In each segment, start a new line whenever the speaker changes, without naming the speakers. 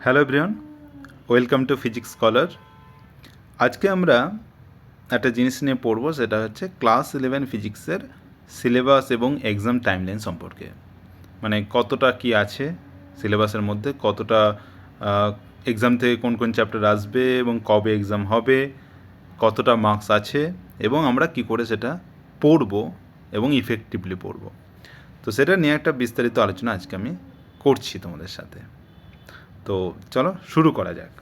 Hello everyone, welcome to physics scholar. আজকে আমরা একটা জিনিস নিয়ে পড়বো, সেটা হচ্ছে ক্লাস 11 ফিজিক্সের সিলেবাস এবং এক্সাম টাইমলাইন সম্পর্কে। মানে কতটা কি আছে সিলেবাসের মধ্যে, কতটা এক্সাম থেকে কোন কোন চ্যাপ্টার আসবে এবং কবে এক্সাম হবে, কতটা মার্কস আছে এবং আমরা কি করে সেটা পড়বো এবং ইফেক্টিভলি পড়বো। তো সেটা নিয়ে একটা বিস্তারিত আলোচনা আজকে আমি করছি তোমাদের সাথে। তো চলো শুরু করা যাক।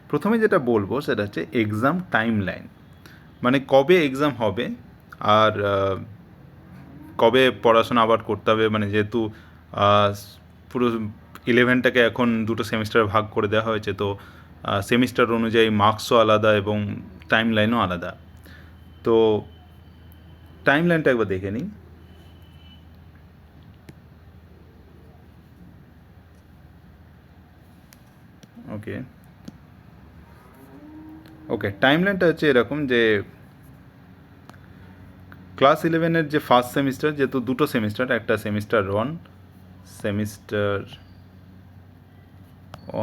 প্রথমে যেটা বলবো সেটা হচ্ছে এক্সাম টাইমলাইন, মানে কবে এক্সাম হবে আর কবে পড়াশোনা আবার করতে হবে। মানে যেহেতু পুরো 11টাকে এখন দুটো সেমিস্টারে ভাগ করে দেওয়া হয়েছে, তো সেমিস্টার অনুযায়ী মার্কসও আলাদা এবং টাইমলাইনও আলাদা। তো টাইমলাইনটা একবার দেখে নিই। ওকে টাইমলাইনটা হচ্ছে এরকম যে ক্লাস 11-এর যে ফার্স্ট সেমিস্টার, যেহেতু দুটো সেমিস্টার, একটা সেমিস্টার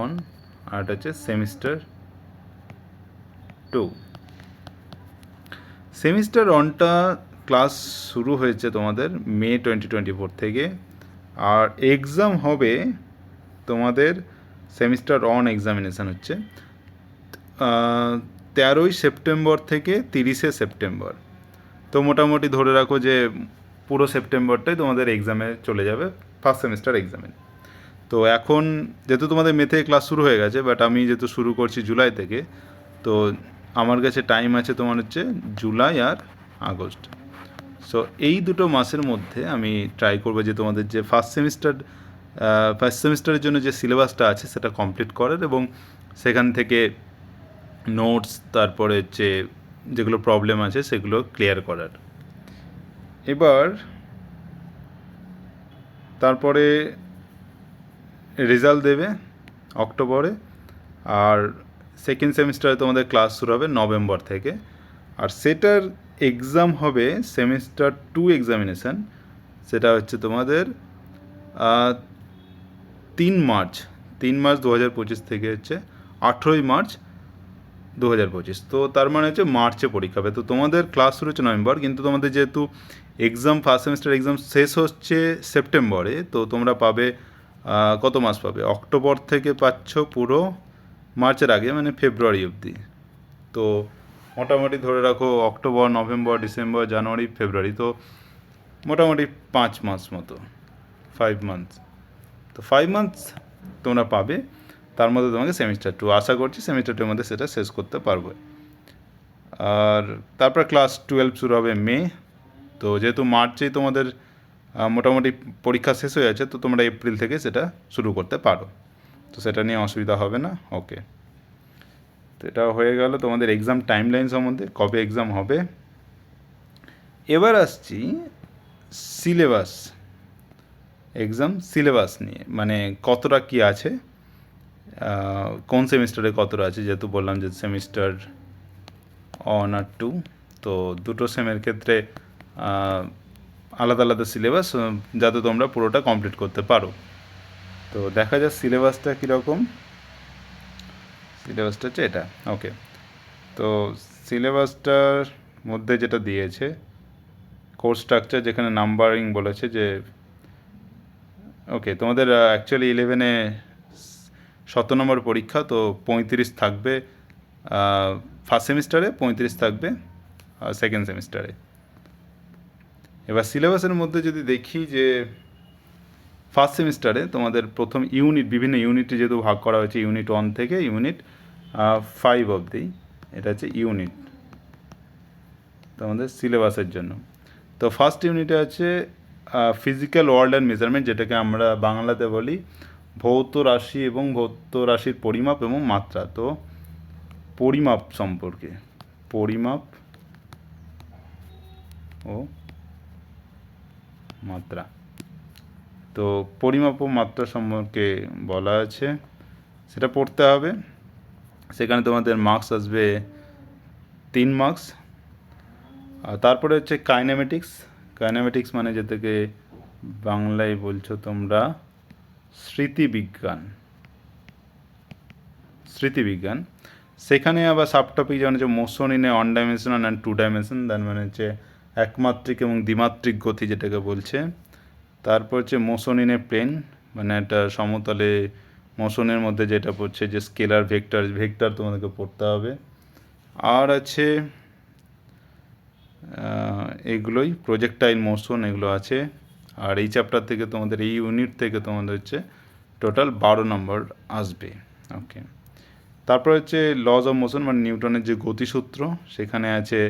1 আর একটা হচ্ছে সেমিস্টার 2। সেমিস্টার 1টা ক্লাস শুরু হয়েছে তোমাদের মে 2024 থেকে, আর এক্সাম হবে তোমাদের সেমিস্টার 1 এক্সামিনেশান হচ্ছে 13ই সেপ্টেম্বর থেকে 30শে সেপ্টেম্বর। তো মোটামুটি ধরে রাখো যে পুরো সেপ্টেম্বরটাই তোমাদের এক্সামে চলে যাবে, ফার্স্ট সেমিস্টার এক্সামে। তো এখন যেহেতু তোমাদের মে থেকে ক্লাস শুরু হয়ে গেছে, বাট আমি যেহেতু শুরু করছি জুলাই থেকে, তো আমার কাছে টাইম আছে তোমার হচ্ছে জুলাই আর আগস্ট। সো এই দুটো মাসের মধ্যে আমি ট্রাই করবো যে তোমাদের যে ফার্স্ট সেমিস্টারের জন্য যে সিলেবাসটা আছে সেটা কমপ্লিট করার এবং সেখান থেকে নোটস, তারপরে হচ্ছে যেগুলো প্রবলেম আছে সেগুলো ক্লিয়ার করার। এবার তারপরে রেজাল্ট দেবে অক্টোবরে, আর সেকেন্ড সেমিস্টারে তোমাদের ক্লাস শুরু হবে নভেম্বর থেকে, আর সেটার এক্সাম হবে সেমিস্টার 2 এক্সামিনেশান। সেটা হচ্ছে তোমাদের 3 মার্চ 2025 থেকে হচ্ছে 18ই মার্চ 2025। তো তার মানে হচ্ছে মার্চে পরীক্ষা হবে। তো তোমাদের ক্লাস শুরু হচ্ছে নভেম্বর, কিন্তু তোমাদের যেহেতু এক্সাম ফার্স্ট সেমিস্টার এক্সাম শেষ হচ্ছে সেপ্টেম্বরে, তো তোমরা পাবে কত মাস পাবে, অক্টোবর থেকে পাচ্ছ পুরো মার্চের আগে, মানে ফেব্রুয়ারি অবধি। তো মোটামুটি ধরে রাখো অক্টোবর, নভেম্বর, ডিসেম্বর, জানুয়ারি, ফেব্রুয়ারি, তো মোটামুটি 5 মাস মতো, 5 মান্থস। তো 5 মান্থস তোমরা পাবে, তার মধ্যে তোমাকে সেমিস্টার 2, আশা করছি সেমিস্টার 2-এর মধ্যে সেটা শেষ করতে পারবে। আর তারপর ক্লাস 12 শুরু হবে মে। তো যেহেতু মার্চেই তোমাদের মোটামুটি পরীক্ষা শেষ হয়ে যাচ্ছে, তো তোমরা এপ্রিল থেকে সেটা শুরু করতে পারো, তো সেটা নিয়ে অসুবিধা হবে না। ওকে, তো এটা হয়ে গেল তোমাদের এক্সাম টাইমলাইন সম্বন্ধে, কবে এক্সাম হবে। এবার আসছি সিলেবাস, এক্সাম সিলেবাস নিয়ে, মানে কতটা কি আছে, কোন সেমিস্টারে কতটা আছে। যেহেতু বললাম যে সেমিস্টার 1 আর 2, তো দুটো সেমের ক্ষেত্রে আলাদা আলাদা সিলেবাস, যাতে তোমরা পুরোটা কমপ্লিট করতে পারো। তো দেখা যাক সিলেবাসটা কীরকম। সিলেবাসটা হচ্ছে এটা। ওকে, তো সিলেবাসটার মধ্যে যেটা দিয়েছে কোর্স স্ট্রাকচার, যেখানে নাম্বারিং বলেছে যে ওকে তোমাদের অ্যাকচুয়ালি 11-এ 17 নম্বর পরীক্ষা, তো 35 থাকবে ফার্স্ট সেমিস্টারে, 35 থাকবে সেকেন্ড সেমিস্টারে। এবার সিলেবাসের মধ্যে যদি দেখি যে ফার্স্ট সেমিস্টারে তোমাদের প্রথম ইউনিট, বিভিন্ন ইউনিটে যেহেতু ভাগ করা হয়েছে, ইউনিট 1 থেকে ইউনিট 5 অবধি, এটা হচ্ছে ইউনিট তোমাদের সিলেবাসের জন্য। তো ফার্স্ট ইউনিটে আছে ফিজিক্যাল ওয়ার্ল্ড অ্যান্ড মেজারমেন্ট, যেটাকে আমরা বাংলাতে বলি ভৌত রাশি এবং ভৌত রাশির পরিমাপ এবং মাত্রা। তো পরিমাপ সম্পর্কে, পরিমাপ ও মাত্রা, তো পরিমাপ ও মাত্রা সম্পর্কে বলা আছে, সেটা পড়তে হবে। সেখানে তোমাদের মার্কস আসবে 3 মার্কস। আর তারপরে হচ্ছে কাইনেমেটিক্স। কাইনেমেটিক্স মানে যেটাকে বাংলায় বলছো তোমরা স্মৃতিবিজ্ঞান সেখানে আবার সাব টপিক যেমন হচ্ছে motion in a one dimensional and two dimension, তার মানে হচ্ছে একমাত্রিক এবং দ্বিমাত্রিক গতি যেটাকে বলছে। তারপর হচ্ছে মোশন ইন এ প্লেন, মানে একটা সমতলে মোশনের মধ্যে যেটা পড়ছে যে স্কেলার ভেক্টর তোমাদেরকে পড়তে হবে। আর আছে এগুলোই প্রজেক্টাইল মোশন, এগুলো আছে। আর এই চ্যাপ্টার থেকে তোমাদের এই ইউনিট থেকে তোমাদের হচ্ছে টোটাল 12 নম্বর আসবে। ওকে, তারপর হচ্ছে লজ অফ মোশন, মানে নিউটনের যে গতিসূত্র, সেখানে আছে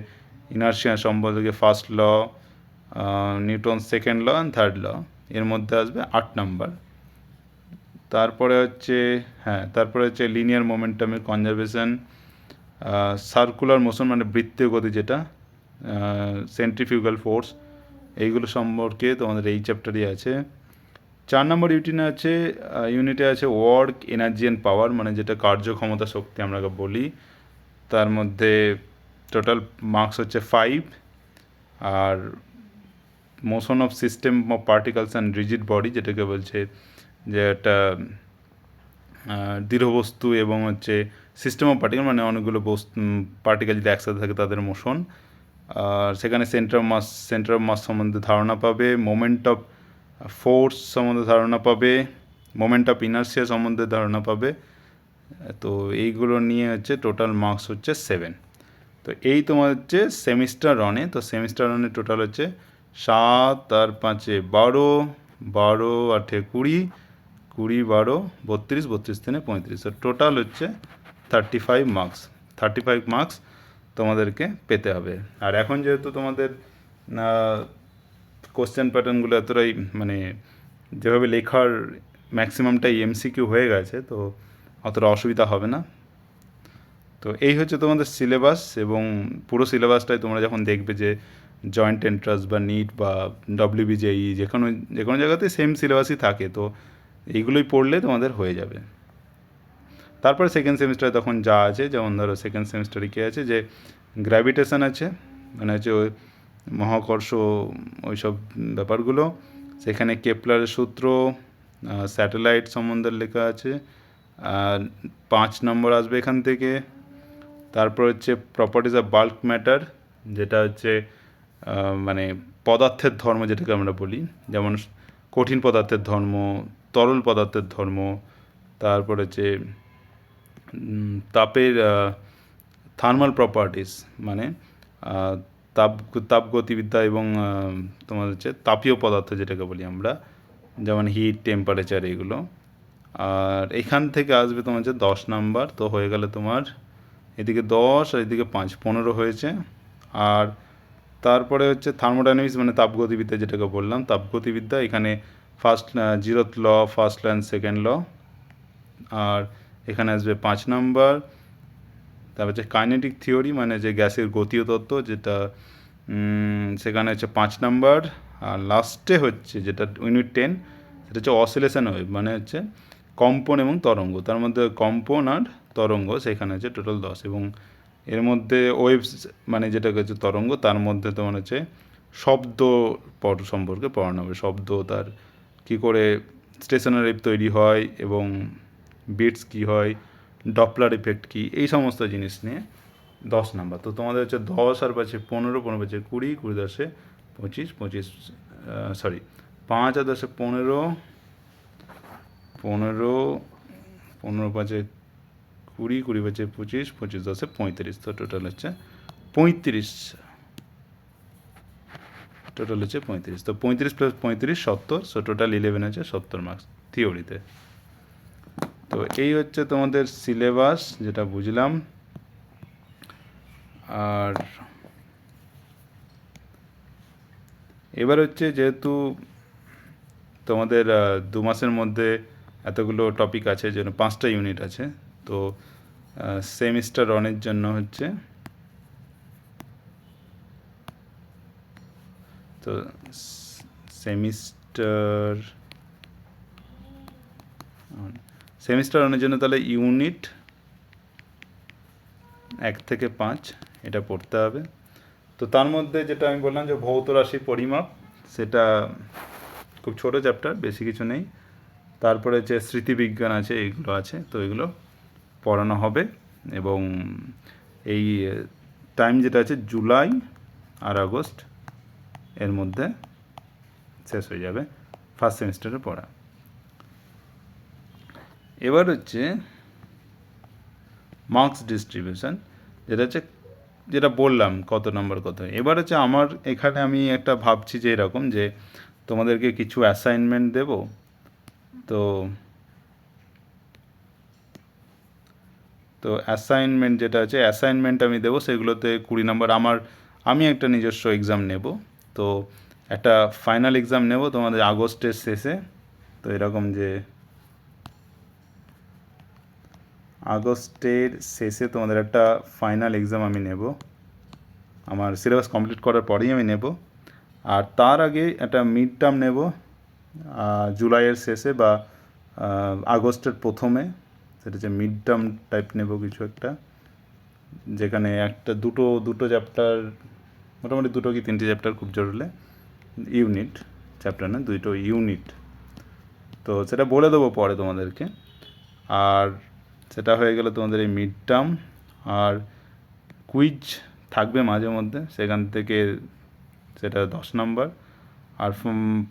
ইনার্শিয়া সম্পর্কে first law, Newton second law and third law, এর মধ্যে আসবে 8 নাম্বার। তারপরে হচ্ছে লিনিয়ার মোমেন্টামের কনজারভেশন, সার্কুলার মোশন মানে বৃত্তীয় গতি যেটা, সেন্ট্রিফিউগাল ফোর্স, এইগুলো সম্পর্কে তোমাদের এই চ্যাপ্টারই আছে। 4 নম্বর ইউনিটে আছে ওয়ার্ক, এনার্জি অ্যান্ড পাওয়ার, মানে যেটা কার্যক্ষমতা শক্তি আমরা বলি। তার মধ্যে টোটাল মার্কস হচ্ছে 5। আর motion of system of particles and rigid body, যেটাকে বলছে যে একটা দৃঢ় বস্তু এবং হচ্ছে সিস্টেম অফ পার্টিকেল, মানে অনেকগুলো পার্টিকেল যদি একসাথে থাকে তাদের মোশন। আর সেখানে সেন্টার অফ মাস সম্বন্ধে ধারণা পাবে, মোমেন্ট অফ ফোর্স সম্বন্ধে ধারণা পাবে, মোমেন্ট অফ ইনার্সিয়া সম্বন্ধে ধারণা পাবে। তো এইগুলো নিয়ে হচ্ছে টোটাল মার্কস হচ্ছে 7। তো এই তোমার হচ্ছে সেমিস্টার রানে, তো সেমিস্টার রানে টোটাল হচ্ছে 7 আর 5 12, 12 8 20, 20 12 32, 32 3 35, তো টোটাল হচ্ছে 35 মার্কস তোমাদেরকে পেতে হবে। আর এখন যেহেতু তোমাদের কোশ্চেন প্যাটার্নগুলো এতটাই মানে যেভাবে লেখার ম্যাক্সিমামটাই এমসিকিউ হয়ে গেছে, তো অতটা অসুবিধা হবে না। তো এই হচ্ছে তোমাদের সিলেবাস, এবং পুরো সিলেবাসটাই তোমরা যখন দেখবে যে জয়েন্ট এন্ট্রান্স বা নিট বা ডব্লিউবিজেই যে কোনো জায়গাতে সেম সিলেবাসই থাকে, তো এইগুলোই পড়লে তোমাদের হয়ে যাবে। তারপরে সেকেন্ড সেমিস্টারে তখন যা আছে, যেমন ধরো সেকেন্ড সেমিস্টারে কী আছে যে গ্র্যাভিটেশন আছে, মানে হচ্ছে ওই মহাকর্ষ ওইসব ব্যাপারগুলো, সেখানে কেপলারের সূত্র, স্যাটেলাইট সম্বন্ধে লেখা আছে। আর 5 নম্বর আসবে এখান থেকে। তারপর হচ্ছে প্রপার্টিজ অফ বাল্ক ম্যাটার, যেটা হচ্ছে মানে পদার্থের ধর্ম যেটাকে আমরা বলি, যেমন কঠিন পদার্থের ধর্ম, তরল পদার্থের ধর্ম। তারপর হচ্ছে তাপের থার্মাল প্রপার্টিস, মানে তাপগতিবিদ্যা এবং তোমার হচ্ছে তাপীয় পদার্থ যেটাকে বলি আমরা, যেমন হিট, টেম্পারেচার, এগুলো। আর এখান থেকে আসবে তোমার হচ্ছে 10 নাম্বার, তো হয়ে গেলে তোমার এদিকে 10 আর এদিকে 5, 15 হয়েছে। আর তারপরে হচ্ছে থার্মোডাইনামিক্স, মানে তাপগতিবিদ্যা যেটাকে বললাম, তাপগতিবিদ্যা, এখানে zeroth law, first law and second law. আর এখানে আসবে 5 নাম্বার। তারপর হচ্ছে কাইনেটিক থিওরি, মানে যে গ্যাসের গতীয় তত্ত্ব, যেটা সেখানে হচ্ছে 5 নাম্বার। আর লাস্টে হচ্ছে যেটা ইউনিট 10, সেটা হচ্ছে অসিলেশন ওয়েভ, মানে হচ্ছে কম্পন এবং তরঙ্গ, তার মধ্যে কম্পন আর তরঙ্গ, সেখানে হচ্ছে টোটাল 10। এবং এর মধ্যে ওয়েভস মানে যেটা হচ্ছে তরঙ্গ, তার মধ্যে তোমার হচ্ছে শব্দ সম্পর্কে পড়ানো হবে, শব্দ, তার কী করে স্টেশনারি তৈরি হয় এবং বিটস কী হয়, ডপলার ইফেক্ট কী, এই সমস্ত জিনিস নিয়ে 10 নাম্বার। তো তোমাদের হচ্ছে 10 আর 5 15, 15 5 20, 20 10 25, 25 5 আর 10 15, 15 15 5 20, 20 5 25, 25 10 35, তো টোটাল হচ্ছে 35, তো 35 প্লাস 35 70, সো টোটাল 11 হচ্ছে 70 মার্কস থিওরিতে। তো এই হচ্ছে তোমাদের সিলেবাস, যেটা বুঝলাম। আর এবার হচ্ছে যেহেতু তোমাদের 2 মাসের মধ্যে এতগুলো টপিক আছে, যেন 5টা ইউনিট আছে, তো সেমিস্টার রানের জন্য হচ্ছে, তো সেমিস্টার রানের জন্য তাহলে ইউনিট 1 থেকে 5 এটা পড়তে হবে। তো তার মধ্যে যেটা আমি বললাম যে ভৌত রাশির পরিমাপ, সেটা খুব ছোটো চ্যাপ্টার, বেশি কিছু নেই। তারপরে যে স্মৃতিবিজ্ঞান আছে, এগুলো আছে, তো এগুলো পড়ানো হবে। এবং এই টাইম যেটা আছে জুলাই আর আগস্ট এর মধ্যে শেষ হয়ে যাবে ফার্স্ট সেমিস্টারের পড়া। এবার হচ্ছে মার্কস ডিস্ট্রিবিউশন, যেটা বললাম কত নম্বর কত। এবার হচ্ছে আমার এখানে আমি একটা ভাবছি যে এরকম যে তোমাদেরকে কিছু অ্যাসাইনমেন্ট দেব। তো অ্যাসাইনমেন্ট যেটা আছে, অ্যাসাইনমেন্ট আমি দেবো, সেগুলোতে 20 নম্বর। আমি একটা নিজস্ব এক্সাম নেব, তো একটা ফাইনাল এক্সাম নেব তোমাদের আগস্টের শেষে। তো এরকম যে আগস্টের শেষে তোমাদের একটা ফাইনাল এক্সাম আমি নেব, আমার সিলেবাস কমপ্লিট করার পরেই আমি নেব। আর তার আগে একটা মিড টার্ম নেব জুলাইয়ের শেষে বা আগস্টের প্রথমে, সেটা হচ্ছে মিড টার্ম টাইপ নেব কিছু একটা, যেখানে দুটো চ্যাপ্টার, মোটামুটি 2 কি 3টে চ্যাপ্টার, খুব জোর হলে ইউনিট, চ্যাপ্টার না, 2টো ইউনিট। তো সেটা বলে দেবো পরে তোমাদেরকে। আর সেটা হয়ে গেলে তোমাদের এই মিড টার্ম, আর কুইজ থাকবে মাঝে মধ্যে, সেখান থেকে সেটা 10 নম্বর। আর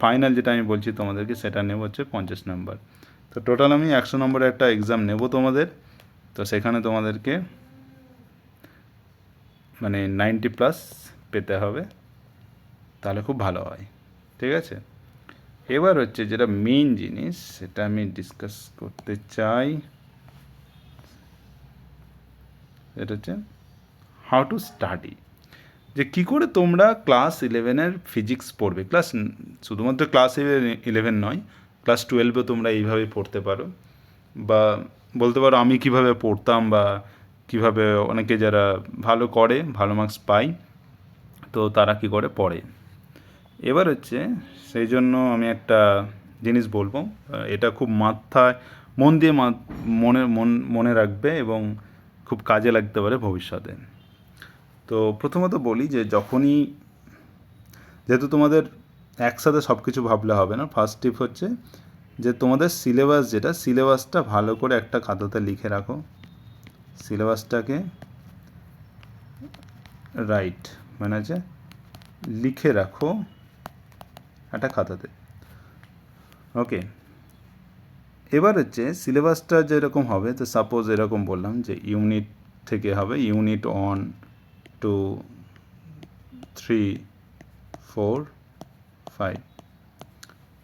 ফাইনাল যেটা আমি বলছি তোমাদেরকে, সেটা নেব হচ্ছে 50 নম্বর। তো টোটাল আমি 100 নম্বরের একটা এক্সাম নেব তোমাদের। তো সেখানে তোমাদেরকে মানে 90+ পেতে হবে, তাহলে খুব ভালো হয়। ঠিক আছে, এবার হচ্ছে যেটা মেইন জিনিস, সেটা আমি ডিসকাস করতে চাই, এটা হচ্ছে হাউ টু স্টাডি। যে কী করে তোমরা ক্লাস 11-এর ফিজিক্স পড়বে। শুধুমাত্র ক্লাস 11 নয়, ক্লাস 12-এও তোমরা এইভাবে পড়তে পারো, বা বলতে পারো আমি কিভাবে পড়তাম, বা কিভাবে অনেকে যারা ভালো করে, ভালো মার্কস পায়, তো তারা কি করে পড়ে। এবার হচ্ছে সেই জন্য আমি একটা জিনিস বলবো, এটা খুব মাথায় মন দিয়ে মনে রাখবে এবং খুব কাজে লাগতে পারে ভবিষ্যতে। তো প্রথমত বলি যে যেহেতু তোমাদের একসাথে সব কিছু ভাবলে হবে না, ফার্স্ট টিপ হচ্ছে যে তোমাদের সিলেবাসটা ভালো করে একটা খাতাতে লিখে রাখো। সিলেবাসটাকে লিখে রাখো একটা খাতাতে। ওকে, এবার হচ্ছে সিলেবাসটা যেরকম হবে, তো সাপোজ এরকম বললাম যে ইউনিট থেকে হবে, ইউনিট 1, 2, 3, 4, 5।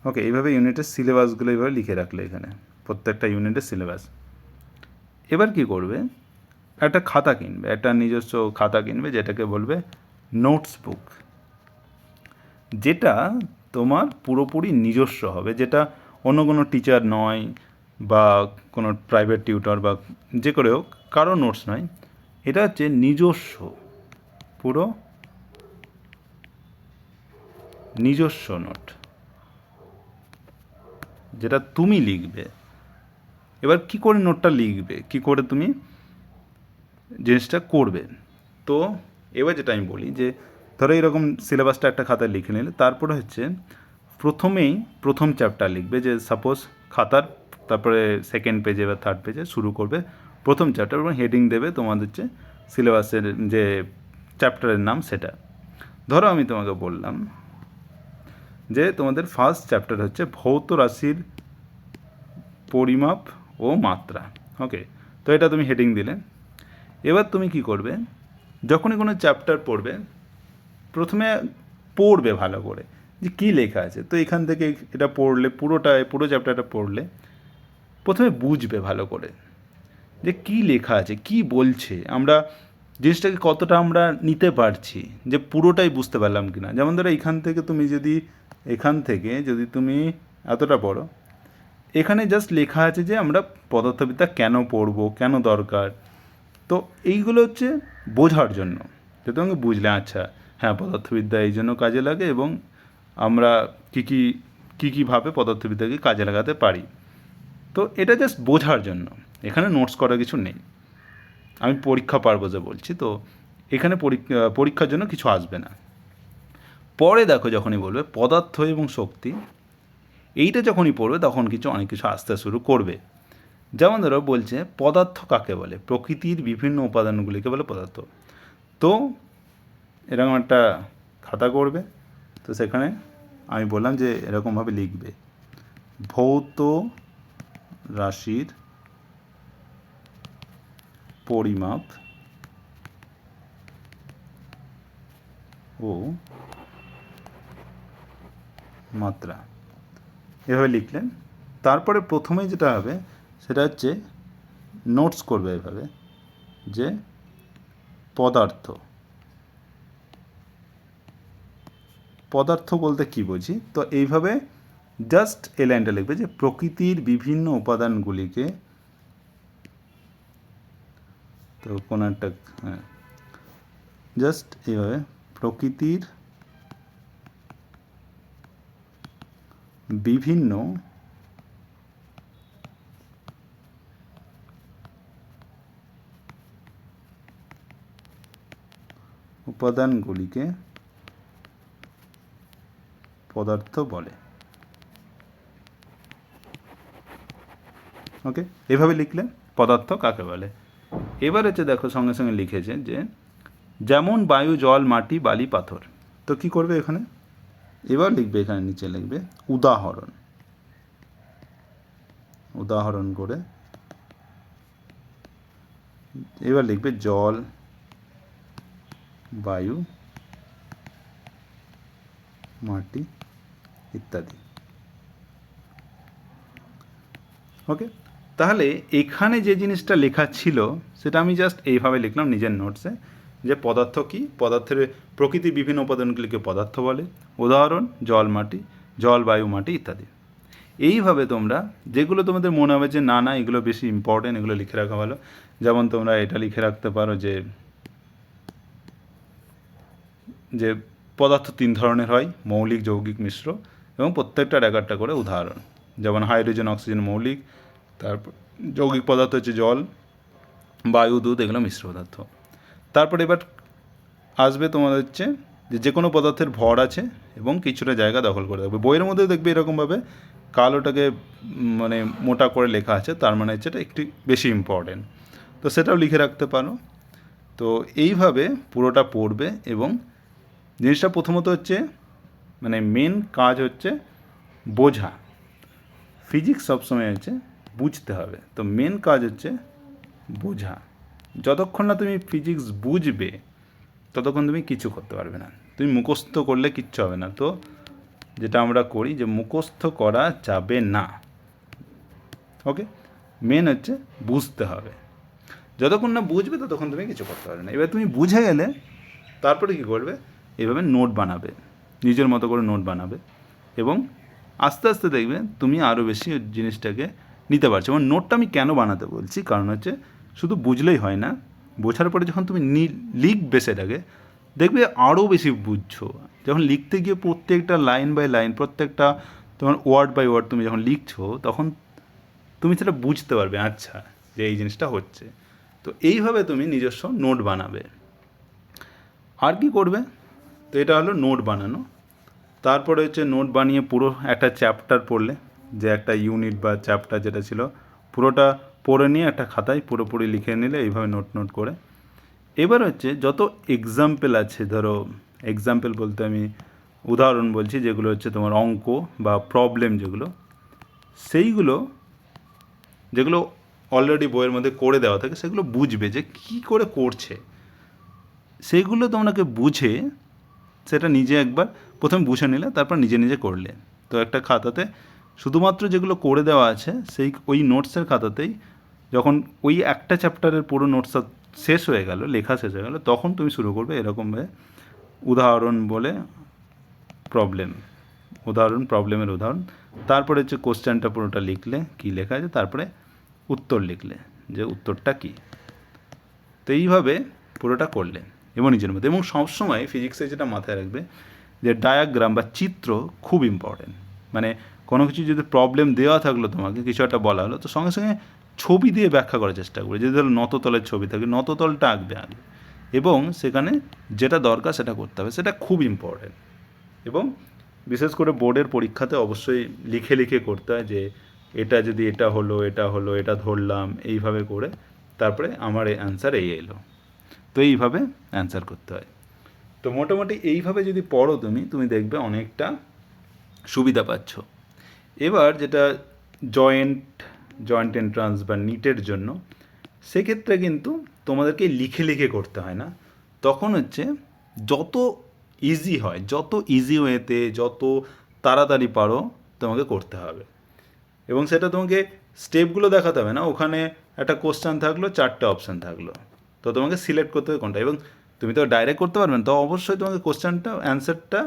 ওকে, এইভাবে ইউনিটের সিলেবাসগুলো এইভাবে লিখে রাখলে এখানে প্রত্যেকটা ইউনিটের সিলেবাস। এবার কি করবে, একটা খাতা কিনবে, একটা নিজস্ব খাতা কিনবে, যেটাকে বলবে নোটস বুক, যেটা তোমার পুরোপুরি নিজস্ব হবে, যেটা অন্য কোনো টিচার নয় বা কোনো প্রাইভেট টিউটর বা যে করে হোক কারো নোটস নয়, এটা হচ্ছে নিজস্ব, পুরো নিজস্ব নোট, যেটা তুমি লিখবে। এবার কি করে নোটটা লিখবে, কি করে তুমি জিনিসটা করবে। তো এবার যেটা আমি বলি যে ধরো এরকম সিলেবাসটা একটা খাতায় লিখে নিলে, তারপরে হচ্ছে প্রথম চ্যাপ্টার লিখবে, যে সাপোজ খাতার তারপরে সেকেন্ড পেজে বা থার্ড পেজে শুরু করবে প্রথম চ্যাপ্টার, এবং হেডিং দেবে তোমাদের হচ্ছে সিলেবাসের যে চ্যাপ্টারের নাম সেটা। ধরো আমি তোমাকে বললাম যে তোমাদের ফার্স্ট চ্যাপ্টার হচ্ছে ভৌত রাশির পরিমাপ ও মাত্রা। ওকে, তো এটা তুমি হেডিং দিলে। এবার তুমি কি করবে, যখনই কোনো চ্যাপ্টার পড়বে, প্রথমে পড়বে ভালো করে যে কী লেখা আছে। তো এখান থেকে এটা পড়লে, পুরো চ্যাপ্টারটা পড়লে প্রথমে বুঝবে ভালো করে যে কী লেখা আছে, কী বলছে, আমরা জিনিসটাকে কতটা আমরা নিতে পারছি, যে পুরোটাই বুঝতে পারলাম কি না। যেমন ধরো এখান থেকে যদি তুমি এতটা পড়ো, এখানে জাস্ট লেখা আছে যে আমরা পদার্থবিদ্যা কেন পড়বো, কেন দরকার। তো এইগুলো হচ্ছে বোঝার জন্য, যে তোমাকে বুঝলে আচ্ছা হ্যাঁ পদার্থবিদ্যা এই জন্য কাজে লাগে, এবং আমরা কীভাবে পদার্থবিদ্যাকে কাজে লাগাতে পারি। তো এটা জাস্ট বোঝার জন্য, এখানে নোটস করার কিছু নেই। আমি পরীক্ষা পারপোজে বলছি, তো এখানে পরীক্ষার জন্য কিছু আসবে না। পরে দেখো যখনই বলবে পদার্থ এবং শক্তি, এইটা যখনই পড়বে তখন অনেক কিছু আসতে শুরু করবে। যেমন ধরো বলছে পদার্থ কাকে বলে, প্রকৃতির বিভিন্ন উপাদানগুলিকে বলে পদার্থ। তো এরকম একটা খাতা করবে, তো সেখানে আমি বললাম যে এরকমভাবে লিখবে, ভৌত রাশির পরিমাপ ও মাত্রা, এভাবে লিখলেন। তারপরে প্রথমে যেটা হবে সেটা হচ্ছে নোটস করবে এভাবে যে পদার্থ, পদার্থ বলতে কি বুঝি, তো এইভাবে জাস্ট এই লাইনটা লিখবে যে প্রকৃতির বিভিন্ন উপাদানগুলিকে, তো কোনো একটা হ্যাঁ জাস্ট এইভাবে প্রকৃতির বিভিন্ন উপাদানগুলিকে পদার্থ বলে। ওকে, এভাবে লিখলে পদার্থ কাকে বলে। এবার হচ্ছে দেখো সঙ্গে সঙ্গে লিখেছে যে যেমন বায়ু, জল, মাটি, বালি, পাথর। তো কি করবে এখানে, এবার লিখবে এখানে নিচে লিখবে উদাহরণ, উদাহরণ করে এবার লিখবে জল, বায়ু, মাটি ইত্যাদি। ওকে, তাহলে এখানে যে জিনিসটা লেখা ছিল সেটা আমি জাস্ট এইভাবে লিখলাম নিজের নোটসে, যে পদার্থ কি, পদার্থের প্রকৃতির বিভিন্ন উপাদানগুলিকে পদার্থ বলে, উদাহরণ জল, মাটি, জল, বায়ু, মাটি ইত্যাদি। এইভাবে তোমরা যেগুলো তোমাদের মনে হবে যে না না এগুলো বেশি ইম্পর্টেন্ট, এগুলো লিখে রাখা ভালো, যেমন তোমরা এটা লিখে রাখতে পারো যে যে পদার্থ 3 ধরনের হয়, মৌলিক, যৌগিক, মিশ্র, এবং প্রত্যেকটার এক একটা করে উদাহরণ, যেমন হাইড্রোজেন, অক্সিজেন মৌলিক, তারপর যৌগিক পদার্থ হচ্ছে জল, বায়ু, দুধ, এগুলো মিশ্র পদার্থ। তারপরে এবার আসবে তোমাদের হচ্ছে যে কোনো পদার্থের ভর আছে এবং কিছুটা জায়গা দখল করে থাকবে। বইয়ের মধ্যে দেখবে এরকমভাবে কালোটাকে মানে মোটা করে লেখা আছে, তার মানে হচ্ছে এটা একটু বেশি ইম্পর্টেন্ট, তো সেটাও লিখে রাখতে পারো। তো এইভাবে পুরোটা পড়বে, এবং জিনিসটা প্রথমত হচ্ছে মানে মেন কাজ হচ্ছে বোঝা। ফিজিক্স সবসময় হচ্ছে বুঝতে হবে, তো মেন কাজ হচ্ছে বোঝা। যতক্ষণ না তুমি ফিজিক্স বুঝবে ততক্ষণ তুমি কিছু করতে পারবে না, তুমি মুখস্থ করলে কিচ্ছু হবে না। তো যেটা আমরা করি যে মুখস্থ করা যাবে না। ওকে, মেন হচ্ছে বুঝতে হবে, যতক্ষণ না বুঝবে ততক্ষণ তুমি কিছু করতে পারবে না। এবার তুমি বুঝে গেলে তারপরে কী করবে, এইভাবে নোট বানাবে, নিজের মতো করে নোট বানাবে, এবং আস্তে আস্তে দেখবে তুমি আরও বেশি জিনিসটাকে নিতে পারছো। এবং নোটটা আমি কেন বানাতে বলছি, কারণ হচ্ছে শুধু বুঝলেই হয় না, বোঝার পরে যখন তুমি লিখবে সেটাকে দেখবে আরও বেশি বুঝছো। যখন লিখতে গিয়ে প্রত্যেকটা লাইন বাই লাইন, প্রত্যেকটা তোমার ওয়ার্ড বাই ওয়ার্ড তুমি যখন লিখছো তখন তুমি সেটা বুঝতে পারবে, আচ্ছা যে এই জিনিসটা হচ্ছে। তো এইভাবে তুমি নিজস্ব নোট বানাবে। আর কি করবে, তো এটা হলো নোট বানানো। তারপরে হচ্ছে নোট বানিয়ে পুরো একটা চ্যাপ্টার পড়লে, যে একটা ইউনিট বা চ্যাপ্টার যেটা ছিল পুরোটা পড়ে নিয়ে একটা খাতায় পুরোপুরি লিখে নিলে এইভাবে নোট করে। এবার হচ্ছে যত এক্সাম্পল আছে, ধরো এক্সাম্পল বলতে আমি উদাহরণ বলছি, যেগুলো হচ্ছে তোমার অঙ্ক বা প্রবলেম, যেগুলো অলরেডি বইয়ের মধ্যে করে দেওয়া থাকে, সেগুলো বুঝবে যে কী করে করছে, সেইগুলো তোমাকে বুঝে সেটা নিজে একবার প্রথমে বুঝে নিলে, তারপর নিজে নিজে করলে। তো একটা খাতাতে শুধুমাত্র যেগুলো করে দেওয়া আছে সেই ওই নোটসের খাতাতেই যখন ওই একটা চ্যাপ্টারের পুরো নোটসটা শেষ হয়ে গেল, লেখা শেষ হয়ে গেল, তখন তুমি শুরু করবে এরকমভাবে উদাহরণ বলে প্রবলেমের উদাহরণ, তারপরে হচ্ছে কোশ্চেনটা পুরোটা লিখলে কী লেখা আছে, তারপরে উত্তর লিখলে যে উত্তরটা কী। তো এইভাবে পুরোটা করলে এবং নিজের মধ্যে। এবং সবসময় ফিজিক্সে যেটা মাথায় রাখবে যে ডায়াগ্রাম বা চিত্র খুব ইম্পর্টেন্ট। মানে কোনো কিছু যদি প্রবলেম দেওয়া থাকলো, তোমাকে কিছু একটা বলা হলো, তো সঙ্গে সঙ্গে ছবি দিয়ে ব্যাখ্যা করার চেষ্টা করবে। যদি ধরো নততলের ছবি থাকে, নততলটা আঁকবে আগে, এবং সেখানে যেটা দরকার সেটা করতে হবে, সেটা খুব ইম্পর্টেন্ট। এবং বিশেষ করে বোর্ডের পরীক্ষাতে অবশ্যই লিখে লিখে করতে হয় যে এটা যদি এটা হলো এটা ধরলাম, এইভাবে করে তারপরে আমার এই অ্যান্সার এই এলো। তো এইভাবে অ্যান্সার করতে হয়। তো মোটামুটি এইভাবে যদি পড়ো তুমি দেখবে অনেকটা সুবিধা পাচ্ছ। এবার যেটা জয়েন্ট এন্ট্রান্স বা নিটের জন্য, সেক্ষেত্রে কিন্তু তোমাদেরকে লিখে লিখে করতে হয় না। তখন হচ্ছে যত ইজি হয়, যত ইজি ওয়েতে, যত তাড়াতাড়ি পারো তোমাকে করতে হবে। এবং সেটা তোমাকে স্টেপগুলো দেখাতে হবে না, ওখানে একটা কোশ্চেন থাকলো, 4টে অপশান থাকলো, তো তোমাকে সিলেক্ট করতে হবে কোনটা। এবং তুমি তো ডাইরেক্ট করতে পারবে না, তো অবশ্যই তোমাকে কোশ্চেনটা, অ্যান্সারটা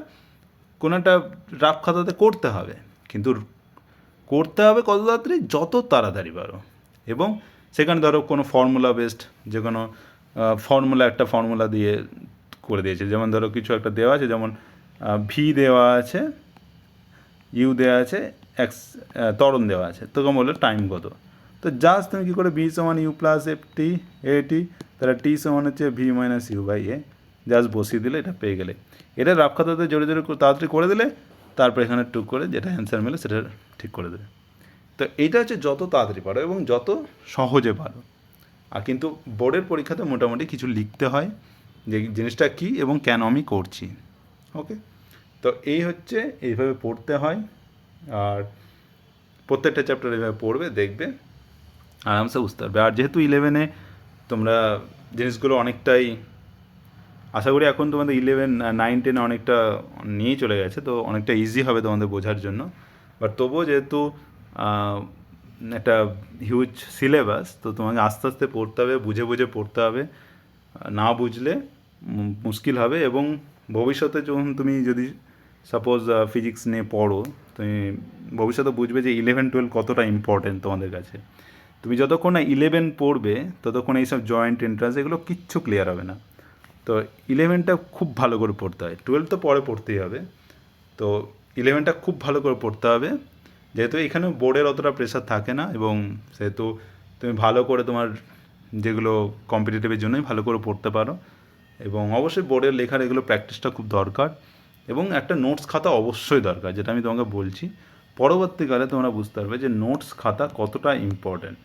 কোনো একটা রাফ খাতাতে করতে হবে। কিন্তু করতে হবে কত তাড়াতাড়ি, যত তাড়াতাড়ি পারো। এবং সেখানে ধরো কোনো ফর্মুলা বেসড, যে কোনো একটা ফর্মুলা দিয়ে করে দিয়েছে। যেমন ধরো কিছু একটা দেওয়া আছে, যেমন ভি দেওয়া আছে, ইউ দেওয়া আছে, এক্স ত্বরণ দেওয়া আছে, তখন বললো টাইম কত। তো জাস্ট তুমি কী করে বি সমান ইউ প্লাস এটি, তাহলে টি সমান হচ্ছে V minus U by A, just বসিয়ে দিলে এটা পেয়ে গেলে। এটা রাফ খাতাতে জোরে জোরে তাড়াতাড়ি করে দিলে, তারপর এখানে টুক করে যেটা অ্যান্সার মেলে সেটা ঠিক করে দেবে। তো এইটা হচ্ছে যত তাড়াতাড়ি পারো এবং যত সহজে পারো। আর কিন্তু বোর্ডের পরীক্ষাতে মোটামুটি কিছু লিখতে হয় যে জিনিসটা কী এবং কেন আমি করছি। ওকে, তো এই হচ্ছে এইভাবে পড়তে হয়। আর প্রত্যেকটা চ্যাপ্টার এইভাবে পড়বে, দেখবে আরামসে বুঝতে পারবে। আর যেহেতু 11-এ তোমরা জিনিসগুলো অনেকটাই, আশা করি এখন তোমাদের 9-10 অনেকটা নিয়েই চলে গেছে, তো অনেকটা ইজি হবে তোমাদের বোঝার জন্য। বাট তবুও যেহেতু একটা হিউজ সিলেবাস, তো তোমাকে আস্তে আস্তে পড়তে হবে, বুঝে বুঝে পড়তে হবে। না বুঝলে মুশকিল হবে। এবং ভবিষ্যতে যখন তুমি যদি সাপোজ ফিজিক্স নিয়ে পড়ো, তুমি ভবিষ্যতে বুঝবে যে 11-12 কতটা ইম্পর্টেন্ট তোমাদের কাছে। তুমি যতক্ষণ না 11 পড়বে, ততক্ষণ এইসব জয়েন্ট এন্ট্রান্স এগুলো কিচ্ছু ক্লিয়ার হবে না। তো 11টা খুব ভালো করে পড়তে হয়, 12 তো পরে পড়তেই হবে, তো 11টা খুব ভালো করে পড়তে হবে। যেহেতু এখানে বোর্ডের অতটা প্রেশার থাকে না, এবং সেহেতু তুমি ভালো করে তোমার যেগুলো কম্পিটিটিভের জন্যই ভালো করে পড়তে পারো। এবং অবশ্যই বোর্ডের লেখার এগুলো প্র্যাকটিসটা খুব দরকার। এবং একটা নোটস খাতা অবশ্যই দরকার, যেটা আমি তোমাকে বলছি। পরবর্তীকালে তোমরা বুঝতে পারবে যে নোটস খাতা কতটা ইম্পর্ট্যান্ট।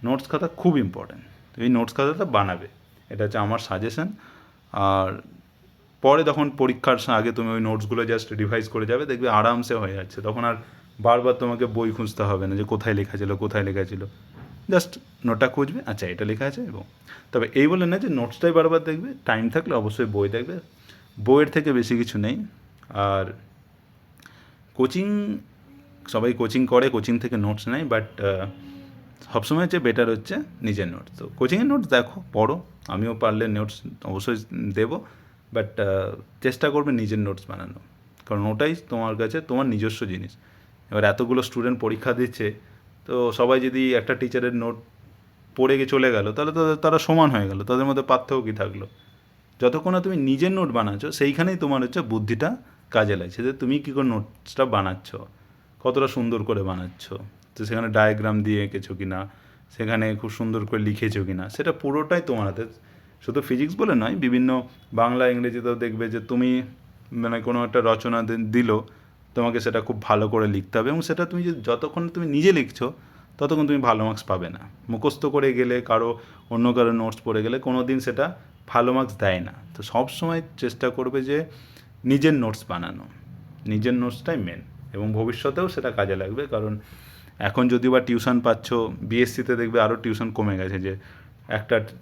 নোটস খাতা খুব ইম্পর্ট্যান্ট, তো এই নোটস খাতাটা বানাবে, এটা হচ্ছে আমার সাজেশন। আর পরে যখন পরীক্ষার আগে তুমি ওই নোটসগুলো জাস্ট রিভাইজ করে যাবে, দেখবে আরামসে হয়ে যাচ্ছে। তখন আর বারবার তোমাকে বই খুঁজতে হবে না যে কোথায় লেখা ছিল। জাস্ট নোটটা খুঁজবে, আচ্ছা এটা লেখা আছে। এবং তবে এই বলে না যে নোটসটাই বারবার দেখবে, টাইম থাকলে অবশ্যই বই দেখবে, বইয়ের থেকে বেশি কিছু নেই। আর কোচিং, সবাই কোচিং করে, কোচিং থেকে নোটস নেয়, বাট সবসময় হচ্ছে বেটার হচ্ছে নিজের নোটস। তো কোচিংয়ের নোটস দেখো, পড়ো, আমিও পারলে নোটস অবশ্যই দেবো, বাট চেষ্টা করবে নিজের নোটস বানানো, কারণ ওটাই তোমার কাছে তোমার নিজস্ব জিনিস। এবার এতগুলো স্টুডেন্ট পরীক্ষা দিচ্ছে, তো সবাই যদি একটা টিচারের নোট পড়ে গিয়ে চলে গেল, তাহলে তো তারা সমান হয়ে গেল, তাদের মধ্যে পার্থক্য কী থাকলো। যতক্ষণ না তুমি নিজের নোট বানাচ্ছ, সেইখানেই তোমার হচ্ছে বুদ্ধিটা কাজে লাগছে, যে তুমি কী করে নোটসটা বানাচ্ছ, কতটা সুন্দর করে বানাচ্ছ, তো সেখানে ডায়াগ্রাম দিয়ে এঁকেছো কি না, সেখানে খুব সুন্দর করে লিখেছো কি না, সেটা পুরোটাই তোমার হাতে। শুধু ফিজিক্স বলে নয়, বিভিন্ন বাংলা ইংরেজিতেও দেখবে যে তুমি মানে কোনো একটা রচনা দিল, তোমাকে সেটা খুব ভালো করে লিখতে হবে। এবং সেটা তুমি যতক্ষণ তুমি নিজে লিখছো, ততক্ষণ তুমি ভালো মার্কস পাবে না। মুখস্থ করে গেলে, অন্য কারো নোটস পড়ে গেলে কোনো দিন সেটা ভালো মার্কস দেয় না। তো সব সময় চেষ্টা করবে যে নিজের নোটস বানানো, নিজের নোটসটাই মেন। এবং ভবিষ্যতেও সেটা কাজে লাগবে, কারণ এখন যদিও বা টিউশন পাচ্ছ, বিএসসিতে দেখবে আরও টিউশন কমে গেছে, যে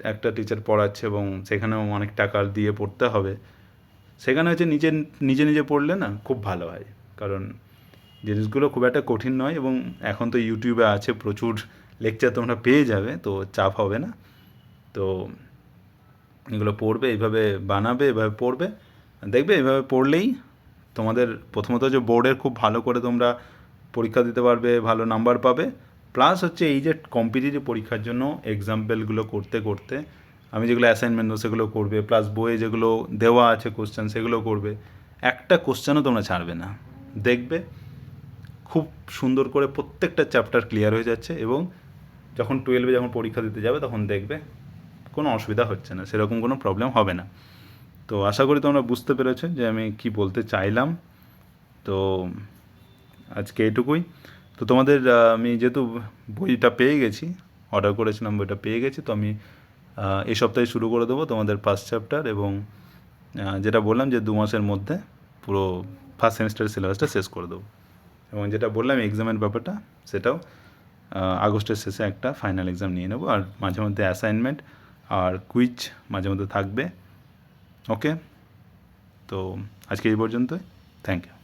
একটা টিচার পড়াচ্ছে এবং সেখানেও অনেক টাকা দিয়ে পড়তে হবে। সেখানে হচ্ছে নিজে পড়লে না খুব ভালো হয়, কারণ জিনিসগুলো খুব একটা কঠিন নয়। এবং এখন তো ইউটিউবে আছে প্রচুর লেকচার, তোমরা পেয়ে যাবে, তো চাপ হবে না। তো এগুলো পড়বে, এইভাবে বানাবে, এভাবে পড়বে, দেখবে এইভাবে পড়লেই তোমাদের প্রথমত যে বোর্ডের খুব ভালো করে তোমরা পরীক্ষা দিতে পারবে, ভালো নাম্বার পাবে। প্লাস হচ্ছে এই যে কম্পিটিটিভ পরীক্ষার জন্য এক্সাম্পলগুলো করতে করতে আমি যেগুলো অ্যাসাইনমেন্ট দেবো সেগুলো করবে, প্লাস বইয়ে যেগুলো দেওয়া আছে কোশ্চেন সেগুলো করবে। একটা কোশ্চেনও তোমরা ছাড়বে না, দেখবে খুব সুন্দর করে প্রত্যেকটা চ্যাপ্টার ক্লিয়ার হয়ে যাচ্ছে। এবং যখন 12-এ যখন পরীক্ষা দিতে যাবে, তখন দেখবে কোনো অসুবিধা হচ্ছে না, সেরকম কোনো প্রবলেম হবে না। তো আশা করি তোমরা বুঝতে পেরেছো যে আমি কি বলতে চাইলাম। তো আজকে এটুকুই। তো তোমাদের আমি যেহেতু বইটা পেয়ে গেছি, অর্ডার করেছিলাম, বইটা পেয়ে গেছি, তো আমি এই সপ্তাহে শুরু করে দেবো তোমাদের ফার্স্ট চ্যাপ্টার, এবং যেটা বললাম যে 2 মাসের মধ্যে পুরো ফার্স্ট সেমিস্টারের সিলেবাসটা শেষ করে দেবো। এবং যেটা বললাম এক্সামের ব্যাপারটা, সেটাও আগস্টের শেষে একটা ফাইনাল এক্সাম নিয়ে নেবো, আর মাঝে মধ্যে অ্যাসাইনমেন্ট আর কুইজ মাঝে মধ্যে থাকবে। ওকে, তো আজকে এই পর্যন্তই। Thank you.